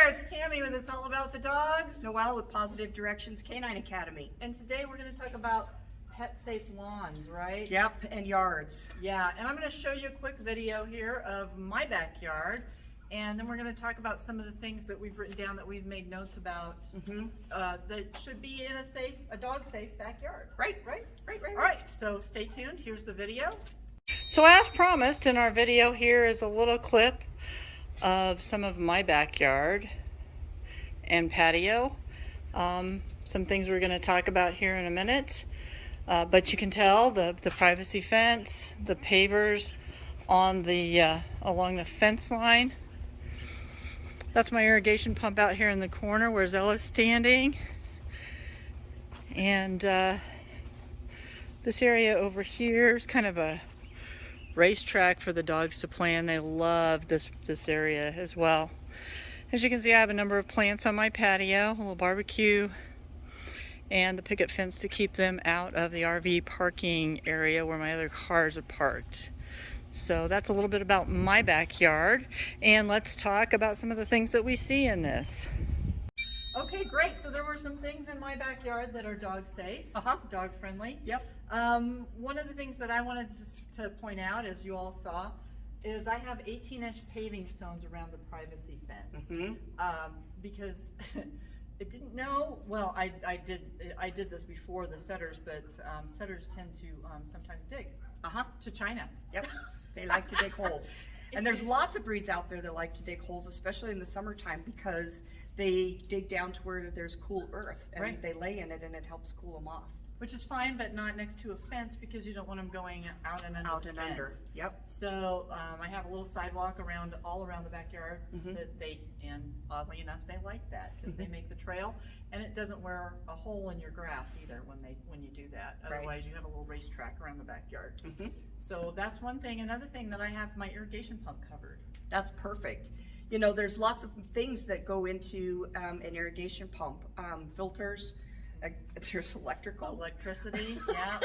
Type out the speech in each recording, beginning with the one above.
it's Tammy with It's All About the Dogs. Noelle with Positive Directions Canine Academy. And today we're going to talk about pet-safe lawns, right? Yep, and yards. Yeah, and I'm going to show you a quick video here of my backyard. And then we're going to talk about some of the things that we've written down that we've made notes about that should be in a dog-safe backyard. Right. All right, so stay tuned. Here's the video. So as promised, in our video here is a little clip of some of my backyard and patio. Some things we're going to talk about here in a minute. But you can tell the privacy fence, the pavers on the along the fence line. That's my irrigation pump out here in the corner where Zella's standing. And this area over here is kind of a racetrack for the dogs to play in. They love this area as well. As you can see, I have a number of plants on my patio, a little barbecue, and the picket fence to keep them out of the RV parking area where my other cars are parked. So that's a little bit about my backyard, and let's talk about some of the things that we see in this. Okay, great. So there were some things in my backyard that are dog safe, dog friendly. Yep. One of the things that I wanted to point out, as you all saw, is I have 18-inch paving stones around the privacy fence. Because it didn't know, well, I did this before the setters, but setters tend to sometimes dig to China. Yep. They like to dig holes. And there's lots of breeds out there that like to dig holes, especially in the summertime, because they dig down to where there's cool earth, and they lay in it, and it helps cool them off. Which is fine, but not next to a fence, because you don't want them going out and under the fence. Yep. So I have a little sidewalk all around the backyard that and oddly enough, they like that because they make the trail, and it doesn't wear a hole in your grass either when you do that. Otherwise, you have a little racetrack around the backyard. So that's one thing. Another thing that I have my irrigation pump covered. That's perfect. You know, there's lots of things that go into an irrigation pump. Filters, there's electricity, yeah.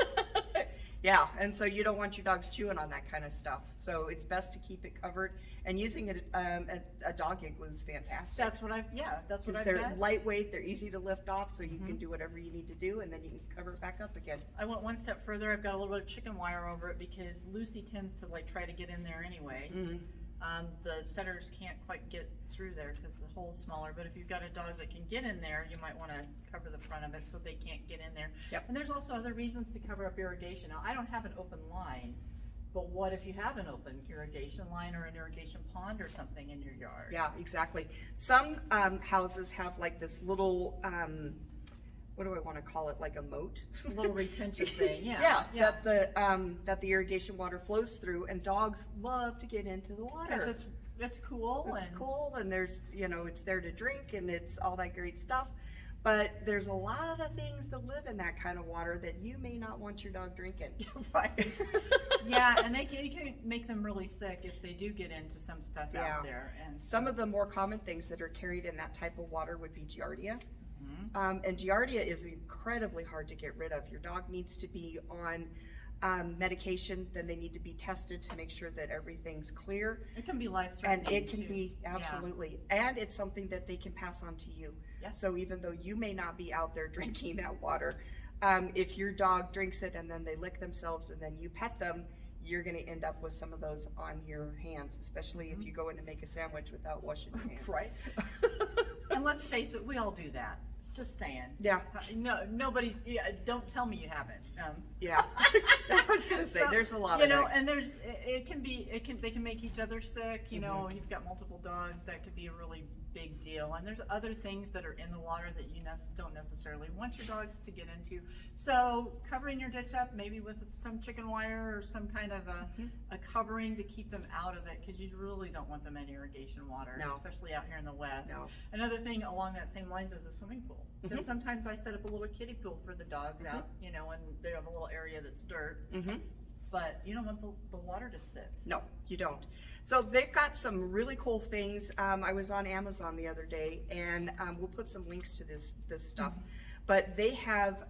Yeah, and so you don't want your dogs chewing on that kind of stuff. So it's best to keep it covered, and using a dog igloo is fantastic. That's what I've They're got. lightweight, they're easy to lift off, so you can do whatever you need to do, and then you can cover it back up again. I went one step further. I've got a little bit of chicken wire over it because Lucy tends to try to get in there anyway. The setters can't quite get through there because the hole's smaller, but if you've got a dog that can get in there, you might want to cover the front of it so they can't get in there. Yep. And there's also other reasons to cover up irrigation. Now, I don't have an open line, but what if you have an open irrigation line or an irrigation pond or something in your yard? Yeah, exactly. Some houses have like this little, what do I want to call it, like a moat? A little retention thing, yeah. That the irrigation water flows through, and dogs love to get into the water. Because it's cool. It's cool, and there's, it's there to drink, and it's all that great stuff. But there's a lot of things that live in that kind of water that you may not want your dog drinking. Right. Yeah, and you can make them really sick if they do get into some stuff out there. And some of the more common things that are carried in that type of water would be Giardia. And Giardia is incredibly hard to get rid of. Your dog needs to be on medication, then they need to be tested to make sure that everything's clear. It can be life-threatening. And it can be, absolutely. Yeah. And it's something that they can pass on to you. Yes. So even though you may not be out there drinking that water, if your dog drinks it and then they lick themselves and then you pet them, you're going to end up with some of those on your hands, especially if you go in to make a sandwich without washing your hands. Right. And let's face it, we all do that. Just saying. Yeah. No, nobody's. Yeah, don't tell me you haven't. Yeah. I was gonna say there's a lot of that. And they can make each other sick. You've got multiple dogs, that could be a really big deal. And there's other things that are in the water that you don't necessarily want your dogs to get into. So covering your ditch up, maybe with some chicken wire or some kind of a covering to keep them out of it, because you really don't want them in irrigation water, especially out here in the West. Another thing along that same lines is a swimming pool, because sometimes I set up a little kiddie pool for the dogs out, and they have a little area that's dirt. But you don't want the water to sit. No, you don't. So they've got some really cool things. I was on Amazon the other day, and we'll put some links to this stuff. But they have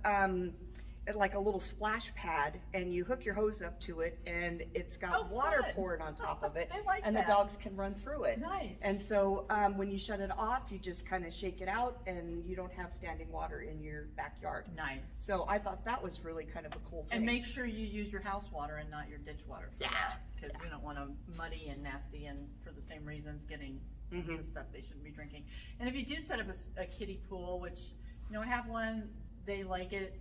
like a little splash pad, and you hook your hose up to it, and it's got Oh, water fun. poured on top of it, I like and that. the dogs can run through it. Nice. And so when you shut it off, you just kind of shake it out, and you don't have standing water in your backyard. Nice. So I thought that was really kind of a cool thing. And make sure you use your house water and not your ditch water for Yeah. that, because you don't want them muddy and nasty and for the same reasons getting into stuff they shouldn't be drinking. And if you do set up a kiddie pool, which, you know, I have one, they like it,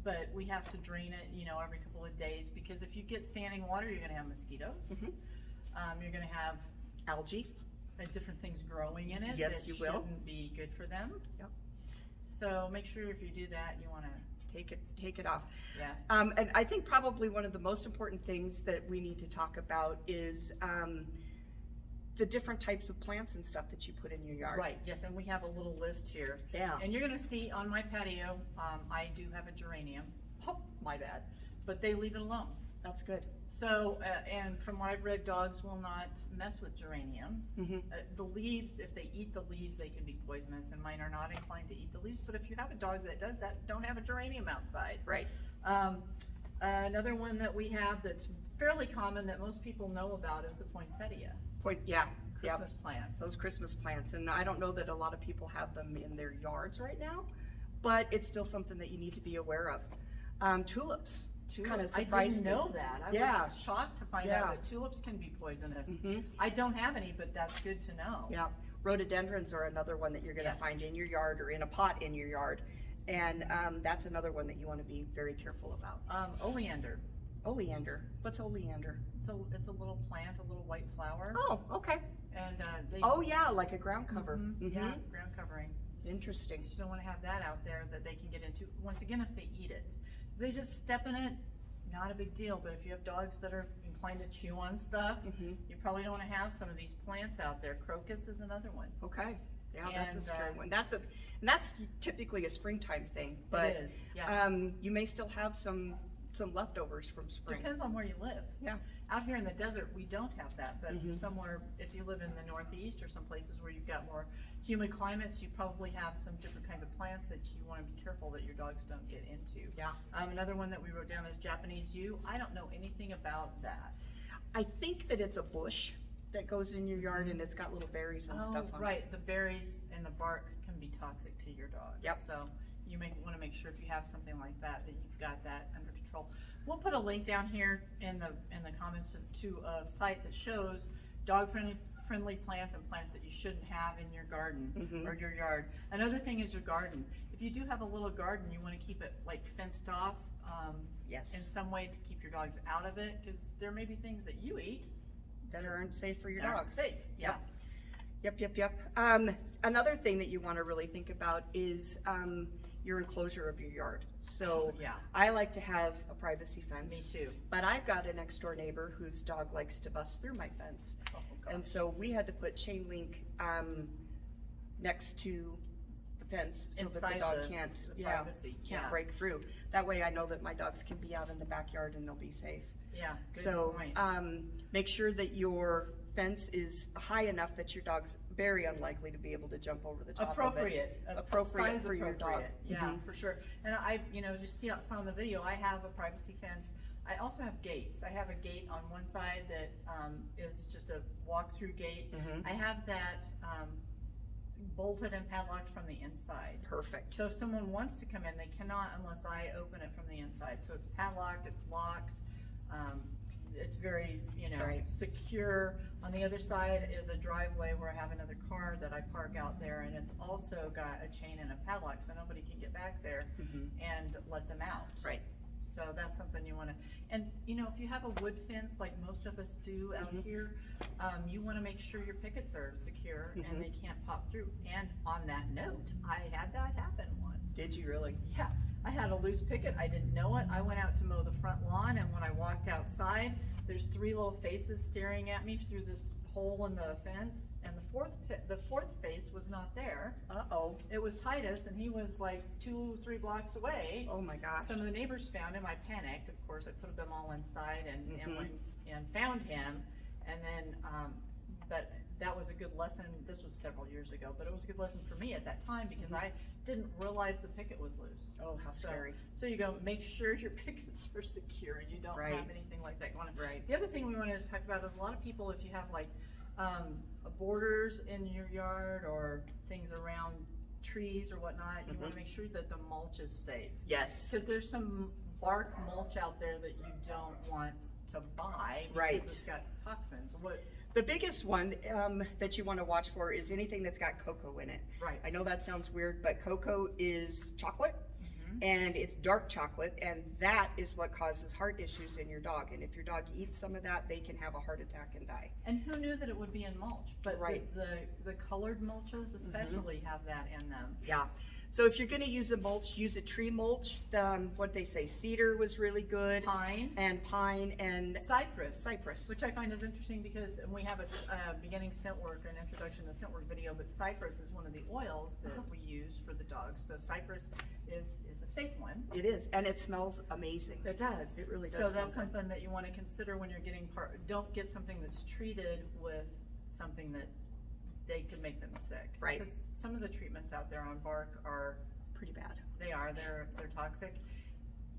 but we have to drain it, you know, every couple of days, because if you get standing water, you're gonna have mosquitoes. You're gonna have Algae. different things growing in it. Yes, that you will. shouldn't be good for them. Yep. So make sure if you do that, you wanna, Take it off. yeah. And I think probably one of the most important things that we need to talk about is the different types of plants and stuff that you put in your yard. Right, yes, and we have a little list here. Yeah. And you're gonna see on my patio, I do have a geranium. Oh, my bad. But they leave it alone. That's good. So, and from what I've read, dogs will not mess with geraniums. The leaves, if they eat the leaves, they can be poisonous, and mine are not inclined to eat the leaves. But if you have a dog that does that, don't have a geranium outside. Right. Another one that we have that's fairly common that most people know about is the poinsettia, Yeah. Christmas plants. Those Christmas plants, and I don't know that a lot of people have them in their yards right now, but it's still something that you need to be aware of. Tulips. Kind of I surprised didn't me. know that. I Yeah. was shocked to find Yeah. out that tulips can be poisonous. Mhm. I don't have any, but that's good to know. Yeah, rhododendrons are another one that you're gonna Yes. find in your yard or in a pot in your yard. And that's another one that you wanna be very careful about. Oleander. Oleander, what's oleander? It's a little plant, a little white flower, Oh, okay. and they. Oh, yeah, like a ground cover. Yeah, ground covering. Interesting. You just don't want to have that out there that they can get into. Once again, if they eat it, if they just step in it, not a big deal. But if you have dogs that are inclined to chew on stuff, you probably don't want to have some of these plants out there. Crocus is another one. Okay, yeah, that's a And, scary one. That's typically a springtime thing, but it is. Yeah. you may still have some leftovers from spring. Depends on where you live. Yeah. Out here in the desert, we don't have that, but somewhere, if you live in the Northeast or some places where you've got more humid climates, you probably have some different kinds of plants that you want to be careful that your dogs don't get into. Yeah. Another one that we wrote down is Japanese yew. I don't know anything about that. I think that it's a bush that goes in your yard and it's got little berries and stuff on it. Right, the berries and the bark can be toxic to your dogs. Yep. So you may want to make sure if you have something like that, that you've got that under control. We'll put a link down here in the comments to a site that shows dog-friendly plants and plants that you shouldn't have in your garden or your yard. Another thing is your garden. If you do have a little garden, you want to keep it like fenced off Yes. in some way to keep your dogs out of it, because there may be things that you eat That aren't safe for your that aren't dogs. safe. Yeah. Yep. Another thing that you want to really think about is your enclosure of your yard. So Yeah. I like to have a privacy fence. Me too. But I've got a next door neighbor whose dog likes to bust through my fence. Oh, gosh. And so we had to put chain link next to the fence so that the Inside dog the can't privacy, can't yeah. break through. That way I know that my dogs can be out in the backyard and they'll be safe. Yeah, good So point. make sure that your fence is high enough that your dog's very unlikely to be able to jump over the top of it. Appropriate Size for your dog. appropriate. Yeah, for sure. And I, just saw in the video, I have a privacy fence. I also have gates. I have a gate on one side that is just a walk-through gate. I have that bolted and padlocked from the inside. Perfect. So if someone wants to come in, they cannot unless I open it from the inside. So it's padlocked, it's locked. It's very, Right. secure. On the other side is a driveway where I have another car that I park out there, and it's also got a chain and a padlock, so nobody can get back there and let them out. Right. So that's something you want to, and if you have a wood fence like most of us do out here, you want to make sure your pickets are secure and they can't pop through. And on that note, I had that happen once. Did you really? Yeah, I had a loose picket. I didn't know it. I went out to mow the front lawn, and when I walked outside, there's three little faces staring at me through this hole in the fence, and the fourth face was not there. Uh-oh. It was Titus, and he was like 2-3 blocks away. Oh my gosh. Some of the neighbors found him. I panicked, of course. I put them all inside and went and found him. And then, but that was a good lesson. This was several years ago, but it was a good lesson for me at that time because I didn't realize the picket was loose. Oh, how scary. So you go, make sure your pickets are secure and you don't Right. have anything like that going on. Right. The other thing we wanted to talk about is a lot of people, if you have like borders in your yard or things around trees or whatnot, you want to make sure that the mulch is safe. Yes. Because there's some bark mulch out there that you don't want to buy because Right. it's got toxins. What? The biggest one that you want to watch for is anything that's got cocoa in it. Right. I know that sounds weird, but cocoa is chocolate, and it's dark chocolate, and that is what causes heart issues in your dog. And if your dog eats some of that, they can have a heart attack and die. And who knew that it would be in mulch? But Right. the colored mulches especially have that in them. Yeah. So if you're going to use a mulch, use a tree mulch. What they say, cedar was really good, Pine. and pine and Cypress. cypress. Which I find is interesting because we have a beginning scent work, an introduction to scent work video, but cypress is one of the oils that we use for the dogs. So cypress is a safe one. It is, and it smells amazing. It does. It really does So smell that's good. something that you want to consider when you're getting don't get something that's treated with something that they could make them sick. Right. Because some of the treatments out there on bark are Pretty bad. they're toxic.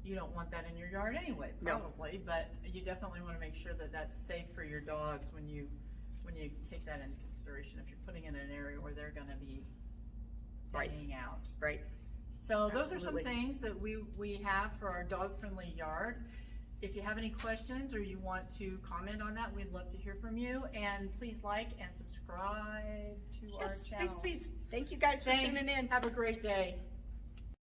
You don't want that in your yard anyway, No. probably, but you definitely want to make sure that that's safe for your dogs when you take that into consideration if you're putting it in an area where they're going to be Right. hanging out. Right. So those are some Absolutely. things that we have for our dog-friendly yard. If you have any questions or you want to comment on that, we'd love to hear from you. And please like and subscribe to our Yes, channel. please. Thank you guys for Thanks. tuning in. Have a great day.